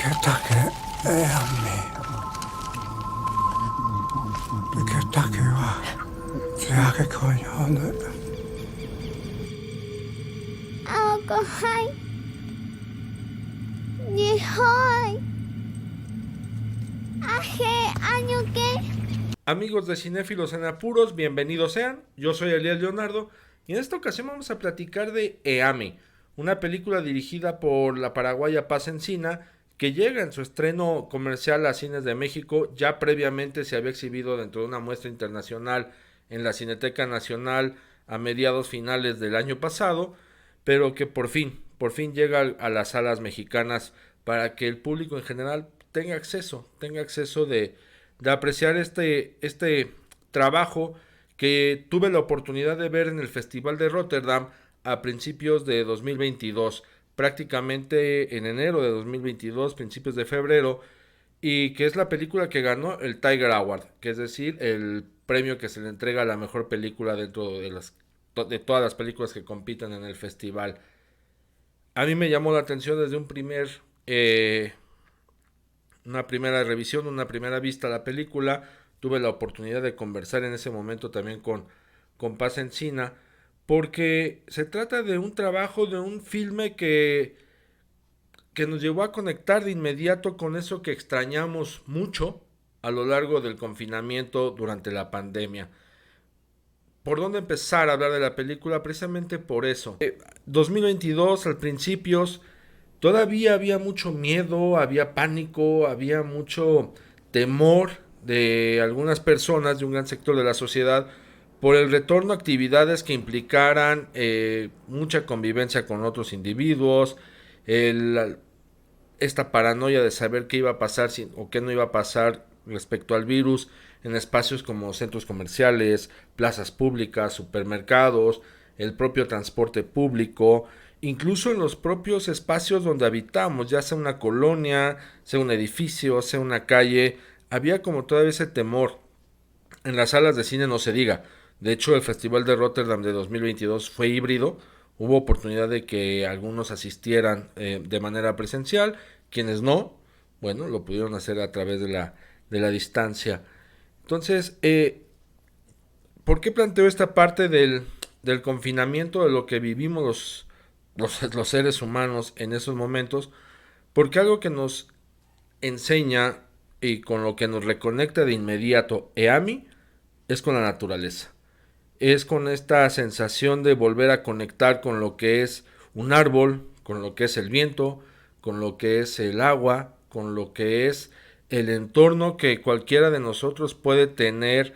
Takie Amy. Takie wa Jake koyone. Alcohol. Nihoy. Aje año que. Amigos de Cinéfilos en Apuros, bienvenidos sean. Yo soy Elías Leonardo y en esta ocasión vamos a platicar de Eami, una película dirigida por la paraguaya Paz Encina que llega en su estreno comercial a cines de México. Ya previamente se había exhibido dentro de una muestra internacional en la Cineteca Nacional a mediados finales del año pasado, pero que por fin llega a las salas mexicanas para que el público en general tenga acceso de apreciar este trabajo que tuve la oportunidad de ver en el Festival de Rotterdam a principios de 2022, prácticamente en enero de 2022, principios de febrero, y que es la película que ganó el Tiger Award, que es decir, el premio que se le entrega a la mejor película dentro de todas las películas que compiten en el festival. A mí me llamó la atención desde una primera revisión, una primera vista a la película. Tuve la oportunidad de conversar en ese momento también con Paz Encina, porque se trata de un trabajo, de un filme que nos llevó a conectar de inmediato con eso que extrañamos mucho a lo largo del confinamiento durante la pandemia. ¿Por dónde empezar a hablar de la película? Precisamente por eso. 2022, al principios, todavía había mucho miedo, había pánico, había mucho temor de algunas personas, de un gran sector de la sociedad, por el retorno a actividades que implicaran mucha convivencia con otros individuos, esta paranoia de saber qué iba a pasar o qué no iba a pasar respecto al virus en espacios como centros comerciales, plazas públicas, supermercados, el propio transporte público, incluso en los propios espacios donde habitamos, ya sea una colonia, sea un edificio, sea una calle. Había como todavía ese temor. En las salas de cine no se diga. De hecho, el Festival de Rotterdam de 2022 fue híbrido. Hubo oportunidad de que algunos asistieran de manera presencial. Quienes no, bueno, lo pudieron hacer a través de la distancia. Entonces, ¿por qué planteo esta parte del confinamiento, de lo que vivimos los seres humanos en esos momentos? Porque algo que nos enseña y con lo que nos reconecta de inmediato Eami es con la naturaleza. Es con esta sensación de volver a conectar con lo que es un árbol, con lo que es el viento, con lo que es el agua, con lo que es el entorno que cualquiera de nosotros puede tener,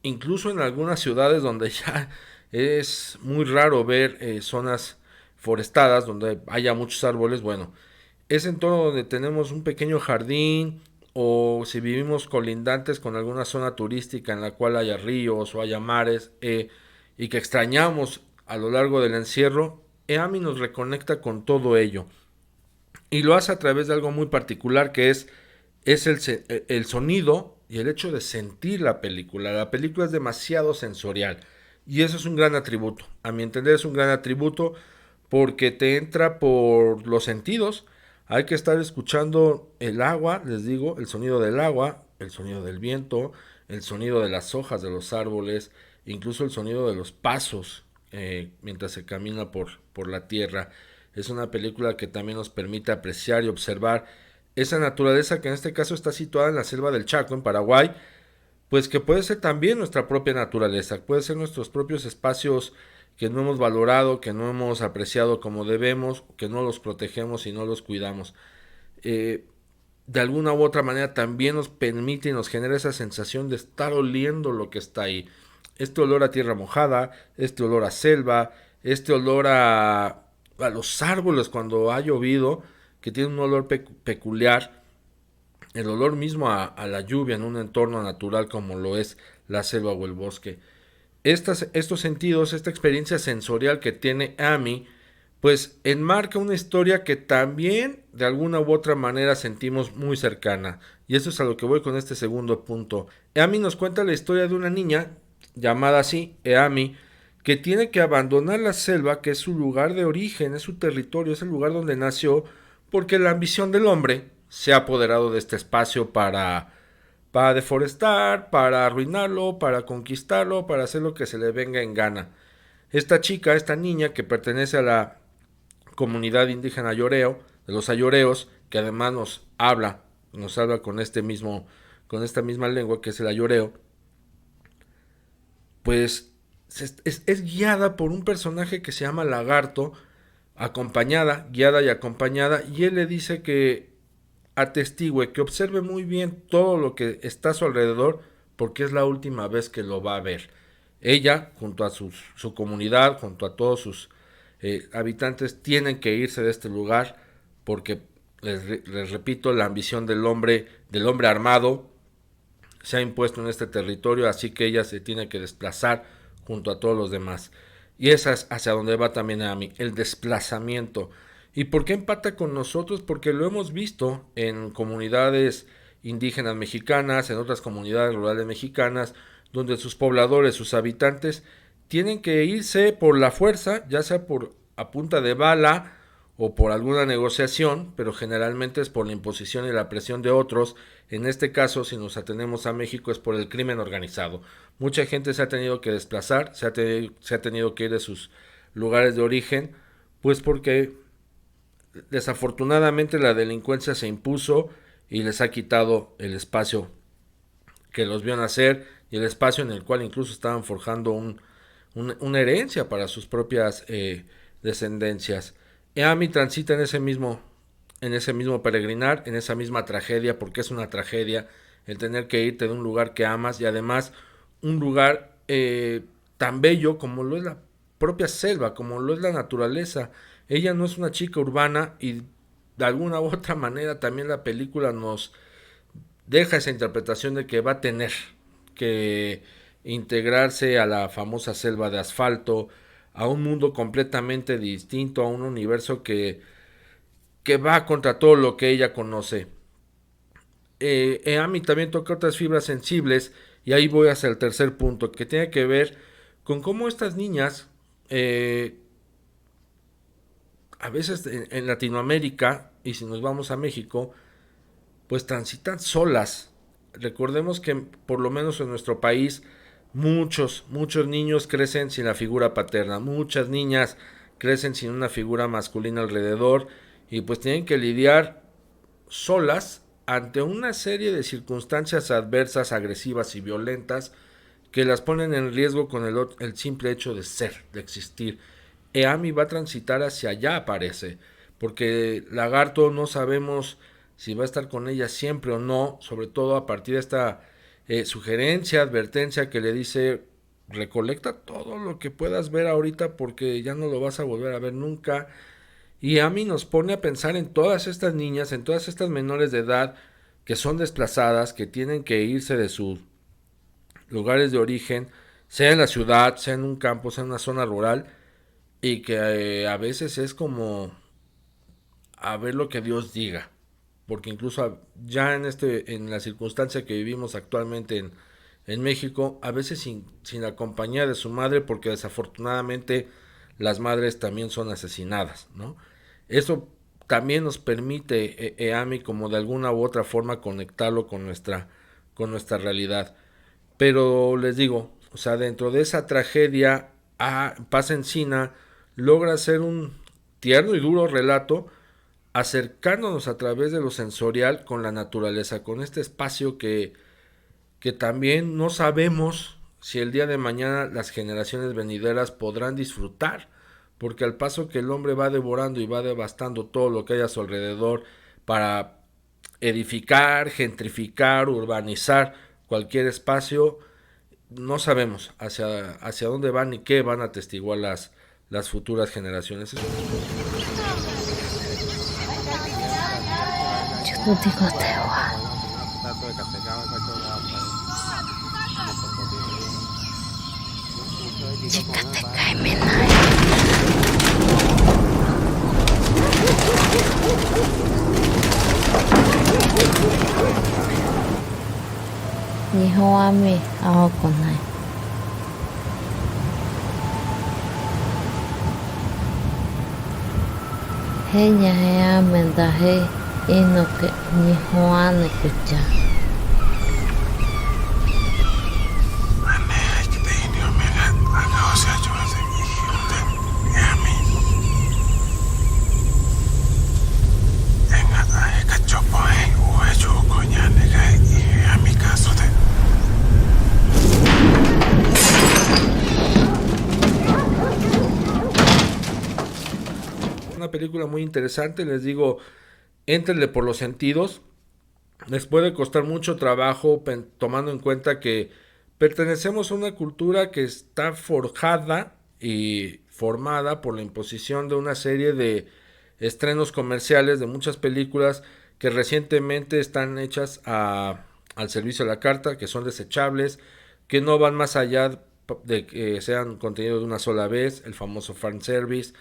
incluso en algunas ciudades donde ya es muy raro ver zonas forestadas, donde haya muchos árboles. Bueno, ese entorno donde tenemos un pequeño jardín, o si vivimos colindantes con alguna zona turística en la cual haya ríos o haya mares, y que extrañamos a lo largo del encierro, EAMI nos reconecta con todo ello. Y lo hace a través de algo muy particular, que es el sonido y el hecho de sentir la película. La película es demasiado sensorial y eso es un gran atributo. A mi entender es un gran atributo porque te entra por los sentidos. Hay que estar escuchando el agua, les digo, el sonido del agua, el sonido del viento, el sonido de las hojas de los árboles, incluso el sonido de los pasos mientras se camina por la tierra. Es una película que también nos permite apreciar y observar esa naturaleza que en este caso está situada en la selva del Chaco, en Paraguay, pues que puede ser también nuestra propia naturaleza, puede ser nuestros propios espacios que no hemos valorado, que no hemos apreciado como debemos, que no los protegemos y no los cuidamos. De alguna u otra manera también nos permite y nos genera esa sensación de estar oliendo lo que está ahí. Este olor a tierra mojada, este olor a selva, este olor a los árboles cuando ha llovido, que tiene un olor peculiar, el olor mismo a la lluvia en un entorno natural como lo es la selva o el bosque. Estos sentidos, esta experiencia sensorial que tiene Amy, pues enmarca una historia que también de alguna u otra manera sentimos muy cercana. Y eso es a lo que voy con este segundo punto. Amy nos cuenta la historia de una niña, llamada así, Amy, que tiene que abandonar la selva, que es su lugar de origen, es su territorio, es el lugar donde nació, porque la ambición del hombre se ha apoderado de este espacio para deforestar, para arruinarlo, para conquistarlo, para hacer lo que se le venga en gana. Esta chica, esta niña que pertenece a la comunidad indígena Ayoreo, de los ayoreos, que además nos habla con con esta misma lengua que es el ayoreo, pues es guiada por un personaje que se llama Lagarto, guiada y acompañada, y él le dice que atestigüe, que observe muy bien todo lo que está a su alrededor, porque es la última vez que lo va a ver. Ella, junto a su comunidad, junto a todos sus habitantes, tienen que irse de este lugar, porque les repito, la ambición del hombre armado se ha impuesto en este territorio, así que ella se tiene que desplazar junto a todos los demás. Y esa es hacia donde va también Ami, el desplazamiento. ¿Y por qué empata con nosotros? Porque lo hemos visto en comunidades indígenas mexicanas, en otras comunidades rurales mexicanas, donde sus pobladores, sus habitantes, tienen que irse por la fuerza, ya sea a punta de bala o por alguna negociación, pero generalmente es por la imposición y la presión de otros. En este caso, si nos atenemos a México, es por el crimen organizado. Mucha gente se ha tenido que desplazar, se ha tenido que ir de sus lugares de origen, pues porque desafortunadamente la delincuencia se impuso y les ha quitado el espacio que los vio nacer y el espacio en el cual incluso estaban forjando una herencia para sus propias descendencias. Ami transita en ese mismo peregrinar, en esa misma tragedia, porque es una tragedia el tener que irte de un lugar que amas y además un lugar tan bello como lo es la propia selva, como lo es la naturaleza. Ella no es una chica urbana y de alguna u otra manera también la película nos deja esa interpretación de que va a tener que integrarse a la famosa selva de asfalto, a un mundo completamente distinto, a un universo que va contra todo lo que ella conoce. Ami también toca otras fibras sensibles y ahí voy hacia el tercer punto, que tiene que ver con cómo estas niñas a veces en Latinoamérica, y si nos vamos a México, pues transitan solas. Recordemos que por lo menos en nuestro país muchos niños crecen sin la figura paterna, muchas niñas crecen sin una figura masculina alrededor y pues tienen que lidiar solas ante una serie de circunstancias adversas, agresivas y violentas que las ponen en riesgo con el simple hecho de ser, de existir. Ami va a transitar hacia allá, parece, porque Lagarto no sabemos si va a estar con ella siempre o no, sobre todo a partir de esta sugerencia, advertencia que le dice: recolecta todo lo que puedas ver ahorita porque ya no lo vas a volver a ver nunca. Y Ami nos pone a pensar en todas estas niñas, en todas estas menores de edad que son desplazadas, que tienen que irse de sus lugares de origen, sea en la ciudad, sea en un campo, sea en una zona rural, y que a veces es como a ver lo que Dios diga, porque incluso ya en la circunstancia que vivimos actualmente en México, a veces sin la compañía de su madre, porque desafortunadamente las madres también son asesinadas, ¿no? Eso también nos permite Ami como de alguna u otra forma conectarlo con nuestra realidad. Pero les digo, o sea, dentro de esa tragedia, Paz Encina logra hacer un tierno y duro relato, acercándonos a través de lo sensorial con la naturaleza, con este espacio que también no sabemos si el día de mañana las generaciones venideras podrán disfrutar, porque al paso que el hombre va devorando y va devastando todo lo que hay a su alrededor para edificar, gentrificar, urbanizar cualquier espacio, no sabemos hacia dónde van ni qué van a atestiguar las futuras generaciones. Yo no digo tewa. Chica te cae menai. Nihon Ami ahoko nai. Henya he ame da he Inoke Nihoane Kucha. Una película muy interesante, les digo, éntrenle por los sentidos. Les puede costar mucho trabajo tomando en cuenta que pertenecemos a una cultura que está forjada y formada por la imposición de una serie de estrenos comerciales de muchas películas que recientemente están hechas al servicio de la carta, que son desechables, que no van más allá de que sean contenido de una sola vez, el famoso fan service,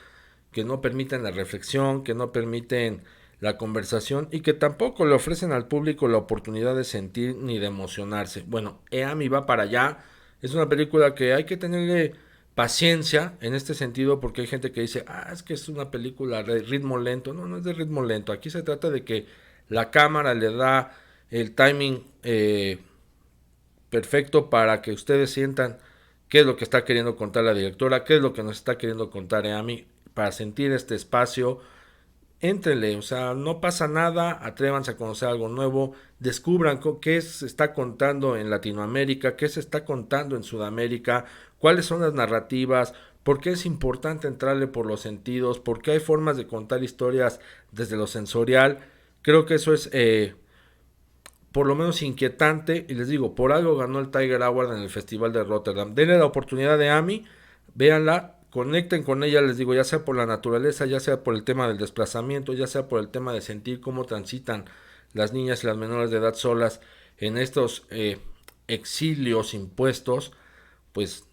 que no permiten la reflexión, que no permiten la conversación y que tampoco le ofrecen al público la oportunidad de sentir ni de emocionarse. Bueno, EAMI va para allá. Es una película que hay que tenerle paciencia en este sentido, porque hay gente que dice, es que es una película de ritmo lento. No, no es de ritmo lento. Aquí se trata de que la cámara le da el timing perfecto para que ustedes sientan qué es lo que está queriendo contar la directora, qué es lo que nos está queriendo contar EAMI, para sentir este espacio. Éntrenle, o sea, no pasa nada, atrévanse a conocer algo nuevo, descubran qué se está contando en Latinoamérica, qué se está contando en Sudamérica, cuáles son las narrativas, por qué es importante entrarle por los sentidos, por qué hay formas de contar historias desde lo sensorial. Creo que eso es por lo menos inquietante, y les digo, por algo ganó el Tiger Award en el Festival de Rotterdam. Denle la oportunidad de AMI, véanla, conecten con ella, les digo, ya sea por la naturaleza, ya sea por el tema del desplazamiento, ya sea por el tema de sentir cómo transitan las niñas y las menores de edad solas en estos exilios impuestos, pues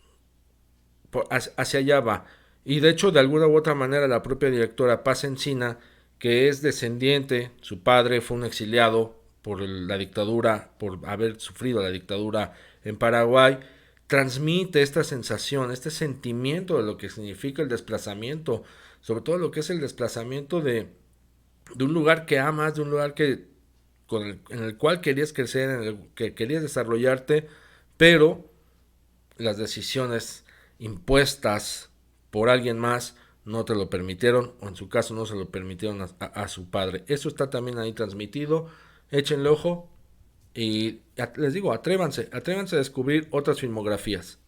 hacia allá va. Y de hecho, de alguna u otra manera, la propia directora Paz Encina, que es descendiente, su padre fue un exiliado por la dictadura, por haber sufrido la dictadura en Paraguay, transmite esta sensación, este sentimiento de lo que significa el desplazamiento, sobre todo lo que es el desplazamiento de un lugar que amas, de un lugar en el cual querías crecer, en el que querías desarrollarte, pero las decisiones impuestas por alguien más no te lo permitieron, o en su caso no se lo permitieron a su padre. Eso está también ahí transmitido, échenle ojo. Y les digo, atrévanse a descubrir otras filmografías.